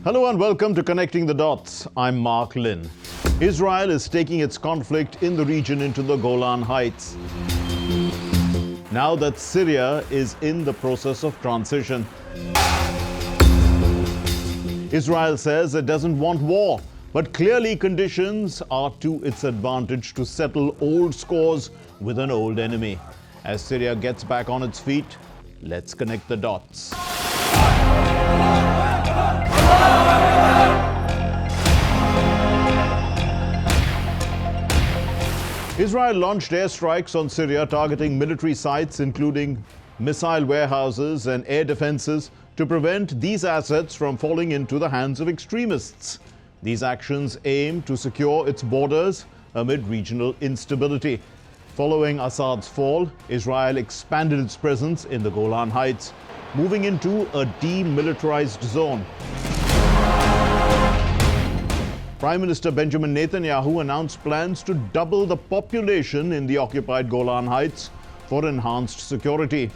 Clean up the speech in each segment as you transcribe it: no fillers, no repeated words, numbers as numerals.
Hello and welcome to Connecting the Dots. I'm Mark Lynn. Israel is taking its conflict in the region into the Golan Heights. Now that Syria is in the process of transition. Israel says it doesn't want war, but clearly conditions are to its advantage to settle old scores with an old enemy. As Syria gets back on its feet, let's connect the dots. Israel launched airstrikes on Syria targeting military sites including missile warehouses and air defenses to prevent these assets from falling into the hands of extremists. These actions aim to secure its borders amid regional instability. Following Assad's fall, Israel expanded its presence in the Golan Heights, moving into a demilitarized zone. Prime Minister Benjamin Netanyahu announced plans to double the population in the occupied Golan Heights for enhanced security.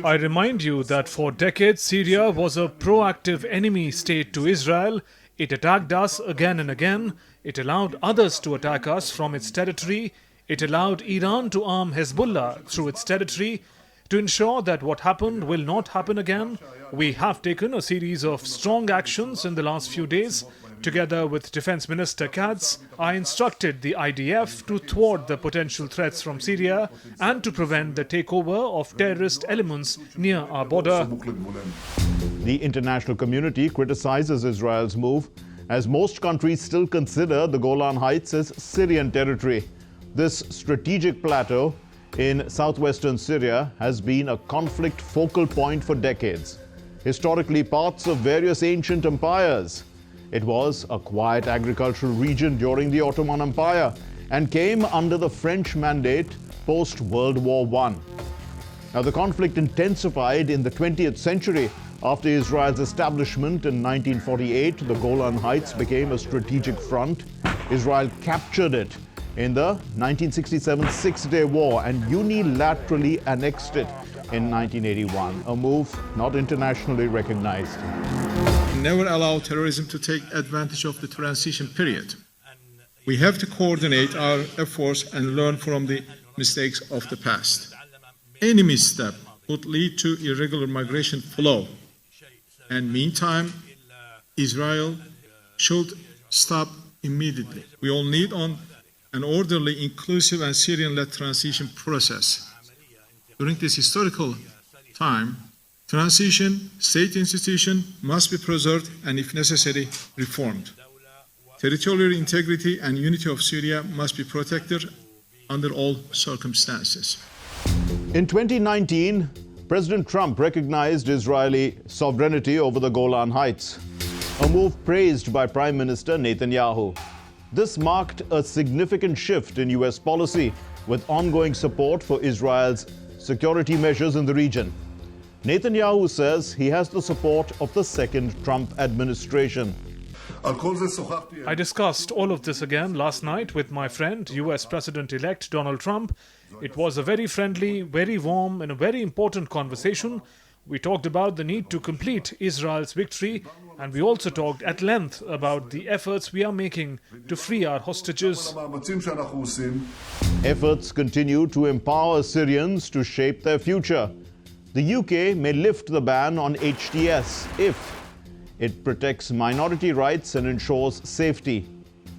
I remind you that for decades Syria was a proactive enemy state to Israel. It attacked us again and again. It allowed others to attack us from its territory. It allowed Iran to arm Hezbollah through its territory. To ensure that what happened will not happen again, we have taken a series of strong actions in the last few days. Together with Defense Minister Katz, I instructed the IDF to thwart the potential threats from Syria and to prevent the takeover of terrorist elements near our border. The international community criticizes Israel's move, as most countries still consider the Golan Heights as Syrian territory. This strategic plateau in southwestern Syria has been a conflict focal point for decades. Historically, parts of various ancient empires. It was a quiet agricultural region during the Ottoman Empire and came under the French mandate post-World War I. Now, the conflict intensified in the 20th century. After Israel's establishment in 1948, the Golan Heights became a strategic front. Israel captured it in the 1967 Six-Day War and unilaterally annexed it in 1981, a move not internationally recognized. Never allow terrorism to take advantage of the transition period. We have to coordinate our efforts and learn from the mistakes of the past. Any misstep would lead to irregular migration flow. And meantime, Israel should stop immediately. We all need an orderly, inclusive, and Syrian-led transition process. During this historical time, transition, state institution must be preserved and, if necessary, reformed. Territorial integrity and unity of Syria must be protected under all circumstances. In 2019, President Trump recognized Israeli sovereignty over the Golan Heights, a move praised by Prime Minister Netanyahu. This marked a significant shift in U.S. policy, with ongoing support for Israel's security measures in the region. Netanyahu says he has the support of the second Trump administration. I discussed all of this again last night with my friend, US President-elect Donald Trump. It was a very friendly, very warm, and a very important conversation. We talked about the need to complete Israel's victory, and we also talked at length about the efforts we are making to free our hostages. Efforts continue to empower Syrians to shape their future. The UK may lift the ban on HTS if it protects minority rights and ensures safety.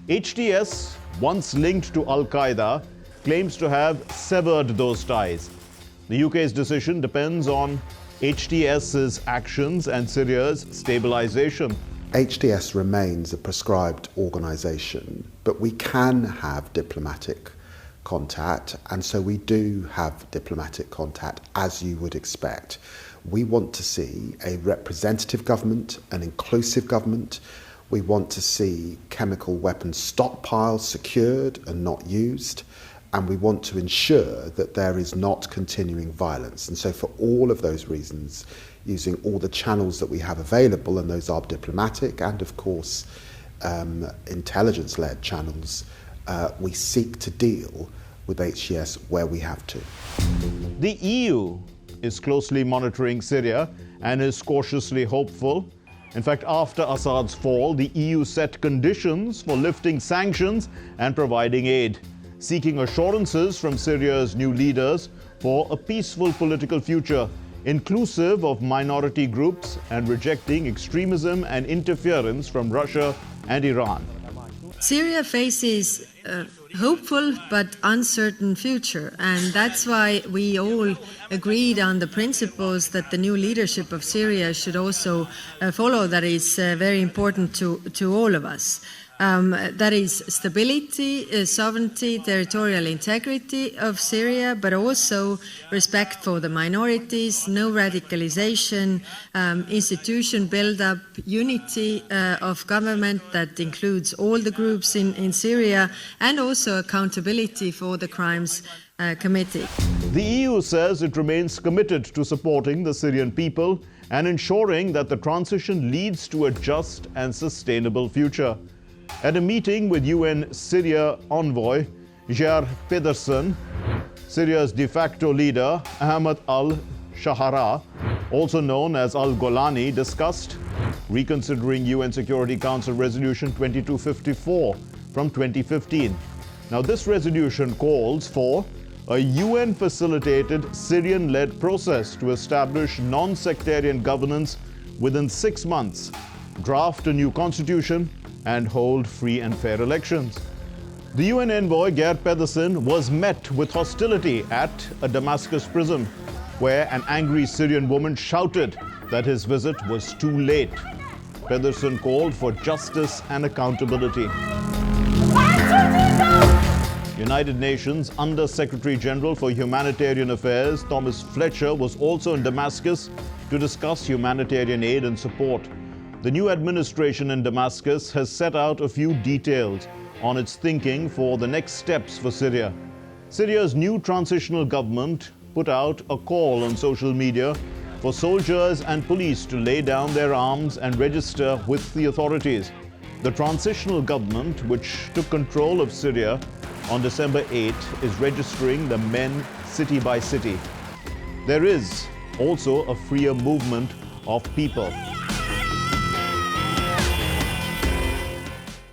HTS, once linked to Al-Qaeda, claims to have severed those ties. The UK's decision depends on HTS's actions and Syria's stabilization. HTS remains a proscribed organisation, but we can have diplomatic contact, and so we do have diplomatic contact, as you would expect. We want to see a representative government, an inclusive government. We want to see chemical weapons stockpiles secured and not used. And we want to ensure that there is not continuing violence. And so for all of those reasons, using all the channels that we have available, and those are diplomatic and, of course, intelligence-led channels, we seek to deal with HTS where we have to. The EU is closely monitoring Syria and is cautiously hopeful In fact, after Assad's fall, the EU set conditions for lifting sanctions and providing aid, seeking assurances from Syria's new leaders for a peaceful political future, inclusive of minority groups, and rejecting extremism and interference from Russia and Iran. Syria faces a hopeful but uncertain future, and that's why we all agreed on the principles that the new leadership of Syria should also follow. That is very important to all of us. That is stability, sovereignty, territorial integrity of Syria, but also respect for the minorities, no radicalization, institution build-up, unity of government that includes all the groups in Syria, and also accountability for the crimes committed. The EU says it remains committed to supporting the Syrian people and ensuring that the transition leads to a just and sustainable future. At a meeting with UN Syria envoy Geir Pedersen, Syria's de facto leader Ahmed al-Shahara, also known as al-Golani, discussed reconsidering UN Security Council Resolution 2254 from 2015. Now, this resolution calls for a UN-facilitated Syrian-led process to establish non-sectarian governance within 6 months, draft a new constitution, and hold free and fair elections. The UN envoy Geir Pedersen was met with hostility at a Damascus prison, where an angry Syrian woman shouted that his visit was too late. Pedersen called for justice and accountability. United Nations Under-Secretary General for Humanitarian Affairs Thomas Fletcher was also in Damascus to discuss humanitarian aid and support. The new administration in Damascus has set out a few details on its thinking for the next steps for Syria. Syria's new transitional government put out a call on social media for soldiers and police to lay down their arms and register with the authorities. The transitional government, which took control of Syria on December 8, is registering the men city by city. There is also a freer movement of people.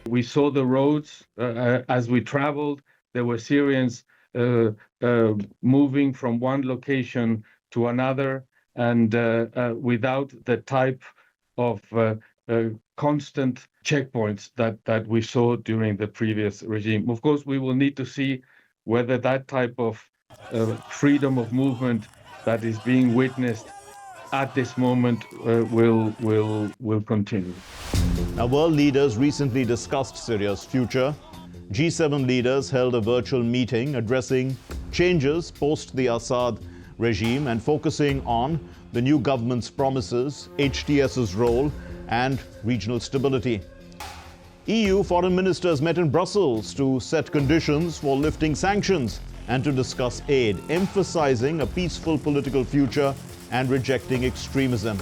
We saw the roads as we traveled. There were Syrians moving from one location to another, and without the type of constant checkpoints that we saw during the previous regime. Of course, we will need to see whether that type of freedom of movement that is being witnessed at this moment will continue. Now, world leaders recently discussed Syria's future. G7 leaders held a virtual meeting addressing changes post the Assad regime and focusing on the new government's promises, HTS's role, and regional stability. EU foreign ministers met in Brussels to set conditions for lifting sanctions and to discuss aid, emphasizing a peaceful political future and rejecting extremism.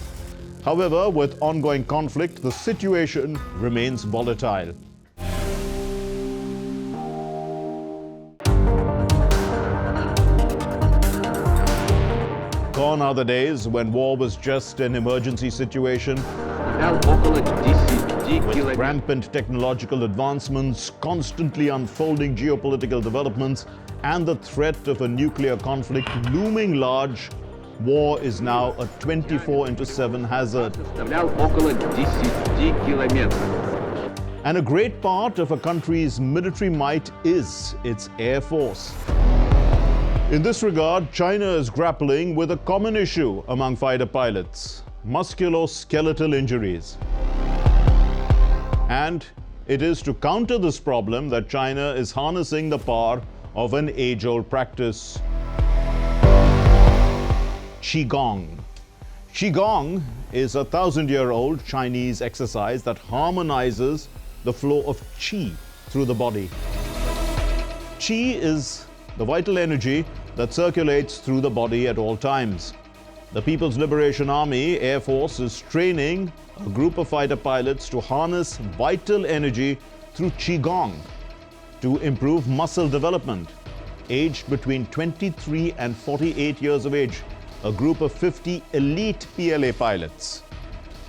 However, with ongoing conflict, the situation remains volatile. Gone are the days when war was just an emergency situation. With rampant technological advancements, constantly unfolding geopolitical developments, and the threat of a nuclear conflict looming large, war is now a 24/7 hazard. And a great part of a country's military might is its air force. In this regard, China is grappling with a common issue among fighter pilots: musculoskeletal injuries. And it is to counter this problem that China is harnessing the power of an age-old practice: Qigong. Qigong is a 1,000-year-old Chinese exercise that harmonizes the flow of qi through the body. Qi is the vital energy that circulates through the body at all times. The People's Liberation Army Air Force is training a group of fighter pilots to harness vital energy through Qigong to improve muscle development. Aged between 23 and 48 years of age, a group of 50 elite PLA pilots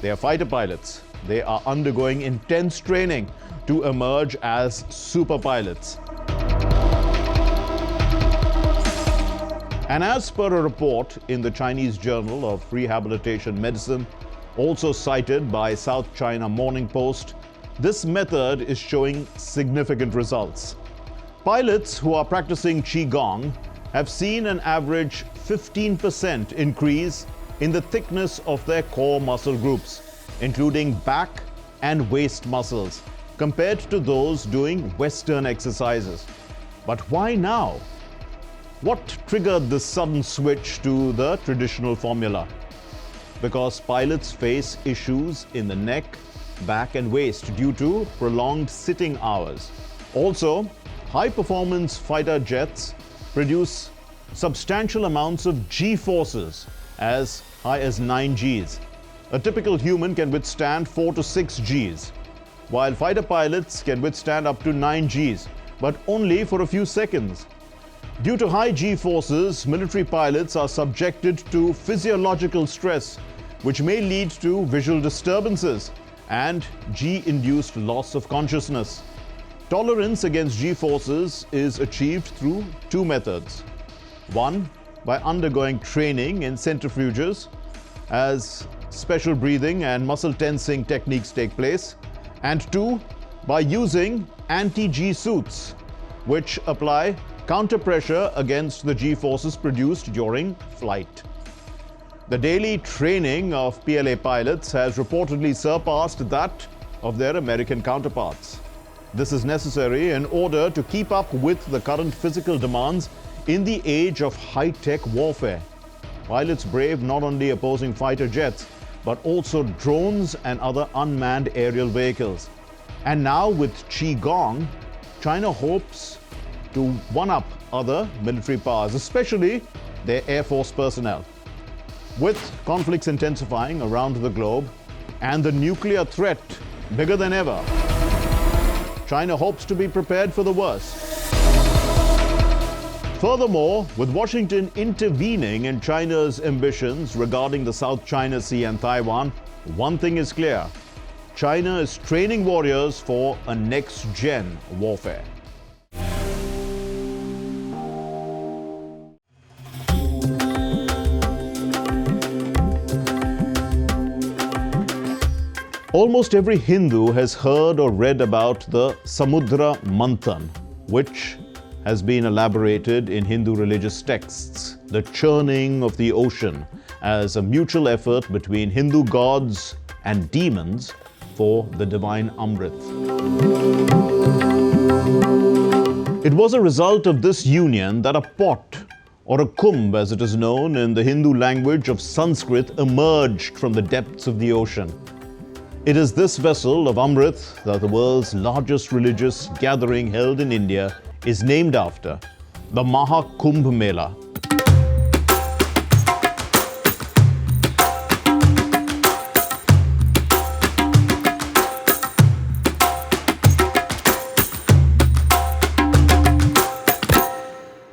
They are fighter pilots. They are undergoing intense training to emerge as super pilots. And as per a report in the Chinese Journal of Rehabilitation Medicine, also cited by South China Morning Post, this method is showing significant results. Pilots who are practicing Qigong have seen an average 15% increase in the thickness of their core muscle groups, including back and waist muscles, compared to those doing Western exercises. But why now? What triggered this sudden switch to the traditional formula? Because pilots face issues in the neck, back and waist due to prolonged sitting hours. Also, high-performance fighter jets produce substantial amounts of G-forces as high as 9 Gs. A typical human can withstand 4 to 6 Gs, while fighter pilots can withstand up to 9 Gs, but only for a few seconds. Due to high G-forces, military pilots are subjected to physiological stress, which may lead to visual disturbances and G-induced loss of consciousness. Tolerance against G-forces is achieved through two methods. One, by undergoing training in centrifuges as special breathing and muscle tensing techniques take place. And two, by using anti-G suits, which apply counter pressure against the G-forces produced during flight. The daily training of PLA pilots has reportedly surpassed that of their American counterparts. This is necessary in order to keep up with the current physical demands in the age of high-tech warfare. Pilots brave not only opposing fighter jets, but also drones and other unmanned aerial vehicles. And now with Qigong, China hopes to one-up other military powers, especially their Air Force personnel. With conflicts intensifying around the globe and the nuclear threat bigger than ever, China hopes to be prepared for the worst. Furthermore, with Washington intervening in China's ambitions regarding the South China Sea and Taiwan, one thing is clear: China is training warriors for a next-gen warfare. Almost every Hindu has heard or read about the Samudra Manan, which has been elaborated in Hindu religious texts, the churning of the ocean as a mutual effort between Hindu gods and demons for the divine Amrit. It was a result of this union that a pot, or a kumbh as it is known in the Hindu language of Sanskrit, emerged from the depths of the ocean. It is this vessel of Amrit that the world's largest religious gathering held in India is named after, the Maha Kumbh MAA.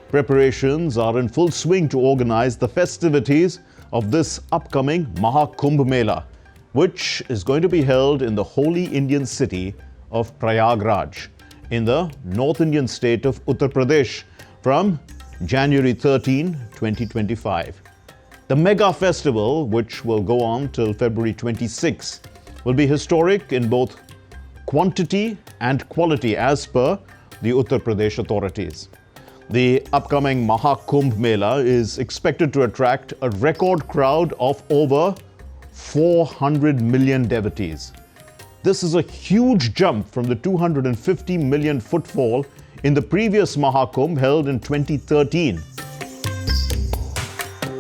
Preparations are in full swing to organize the festivities of this upcoming Maha Kumbh MAA, which is going to be held in the holy Indian city of Prayagraj in the North Indian state of Uttar Pradesh from January 13, 2025. The mega festival, which will go on till February 26, will be historic in both quantity and quality as per the Uttar Pradesh authorities. The upcoming Maha Kumbh MAA is expected to attract a record crowd of over 400 million devotees. This is a huge jump from the 250 million footfall in the previous Maha Kumbh held in 2013.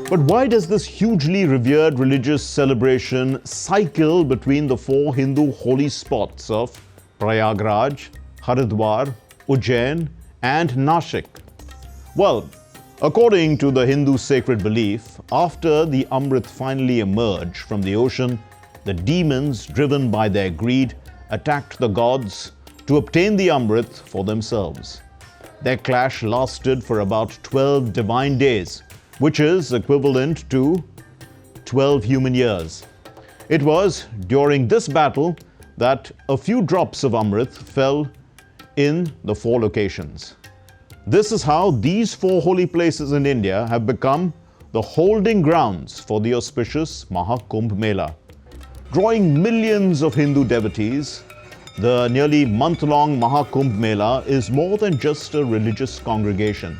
But why does this hugely revered religious celebration cycle between the four Hindu holy spots of Prayagraj, Haridwar, Ujjain, and Nashik? Well, according to the Hindu sacred belief, after the Amrit finally emerged from the ocean, the demons, driven by their greed, attacked the gods to obtain the Amrit for themselves. Their clash lasted for about 12 divine days, which is equivalent to 12 human years. It was during this battle that a few drops of Amrit fell in the 4 locations. This is how these 4 holy places in India have become the holding grounds for the auspicious Maha Kumbh MAA. Drawing millions of Hindu devotees, the nearly month-long Maha Kumbh MAA is more than just a religious congregation.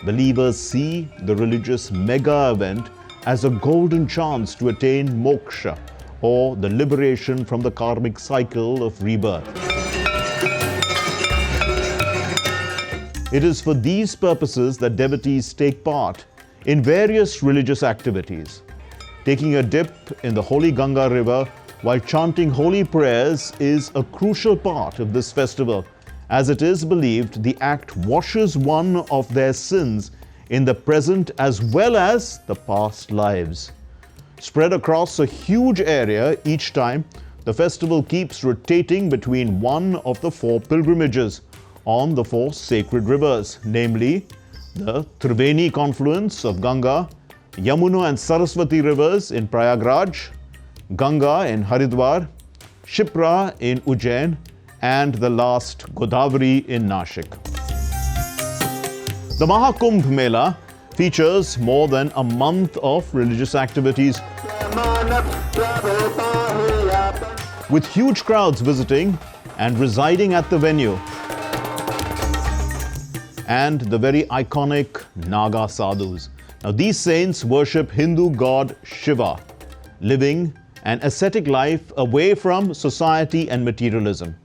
Believers see the religious mega event as a golden chance to attain moksha, or the liberation from the karmic cycle of rebirth. It is for these purposes that devotees take part in various religious activities. Taking a dip in the holy Ganga river while chanting holy prayers is a crucial part of this festival, as it is believed the act washes one of their sins in the present as well as the past lives. Spread across a huge area each time, the festival keeps rotating between one of the 4 pilgrimages on the 4 sacred rivers, namely the Triveni confluence of Ganga, Yamuna and Saraswati rivers in Prayagraj, Ganga in Haridwar, Shipra in Ujjain, and the last Godavari in Nashik. The Maha Kumbh MAA features more than a month of religious activities, with huge crowds visiting and residing at the venue, and the very iconic Naga sadhus. Now, these saints worship Hindu god Shiva, living an ascetic life away from society and materialism.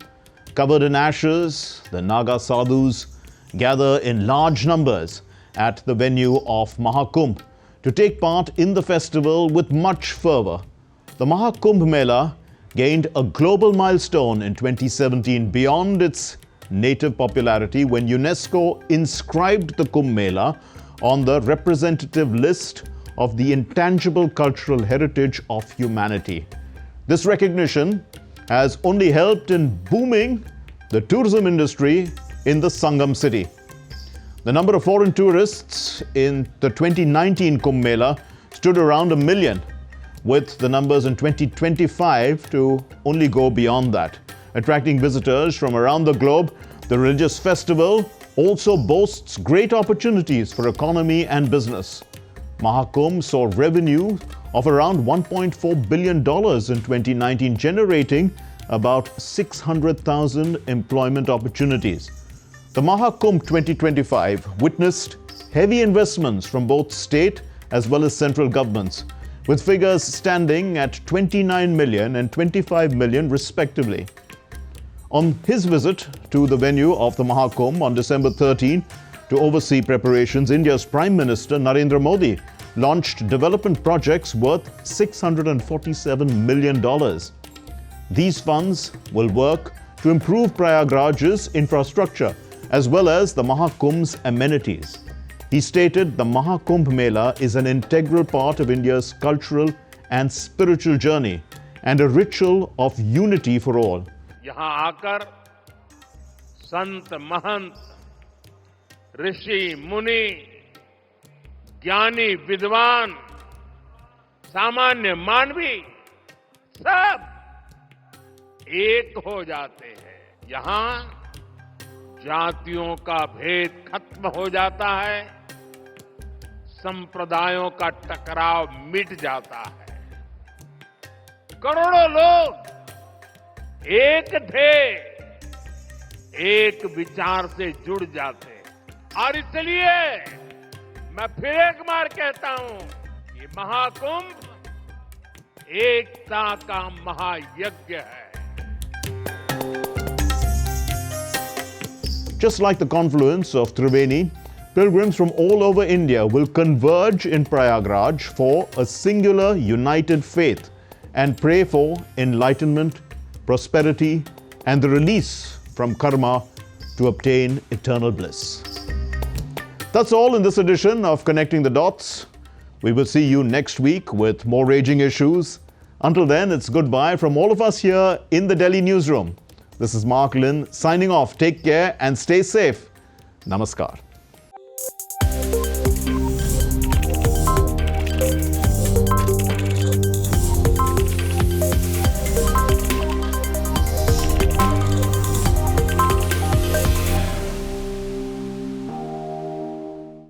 Covered in ashes, the Naga sadhus gather in large numbers at the venue of Maha Kumbh to take part in the festival with much fervor. The Maha Kumbh MAA gained a global milestone in 2017 beyond its native popularity when UNESCO inscribed the Kumbh MAA on the representative list of the intangible cultural heritage of humanity. This recognition has only helped in booming the tourism industry in the Sangam city. The number of foreign tourists in the 2019 Kumbh MAA stood around 1 million, with the numbers in 2025 to only go beyond that. Attracting visitors from around the globe, the religious festival also boasts great opportunities for economy and business. Maha Kumbh saw revenue of around $1.4 billion in 2019, generating about 600,000 employment opportunities. The Maha Kumbh 2025 witnessed heavy investments from both state as well as central governments, with figures standing at 29 million and 25 million respectively. On his visit to the venue of the Maha Kumbh on December 13 to oversee preparations, India's Prime Minister Narendra Modi launched development projects worth $647 million. These funds will work to improve Prayagraj's infrastructure as well as the Maha Kumbh's amenities. He stated the Maha Kumbh MAA is an integral part of India's cultural and spiritual journey and a ritual of unity for all. यहाँ आकर संत महंत ऋषि मुनि ज्ञानी विद्वान सामान्य मानवी सब एक हो जाते हैं। यहाँ जातियों का भेद खत्म हो जाता है, संप्रदायों का टकराव मिट जाता है। करोड़ों लोग एक थे, एक विचार से जुड़ जाते। और इसलिए मैं फिर एक बार कहता हूं, ये महाकुंभ एकता का महायज्ञ है। Just like the confluence of Triveni, pilgrims from all over India will converge in Prayagraj for a singular united faith and pray for enlightenment, prosperity, and the release from karma to obtain eternal bliss. That's all in this edition of Connecting the Dots. We will see you next week with more raging issues. Until then, it's goodbye from all of us here in the Delhi newsroom. This is Mark Lin signing off. Take care and stay safe. Namaskar.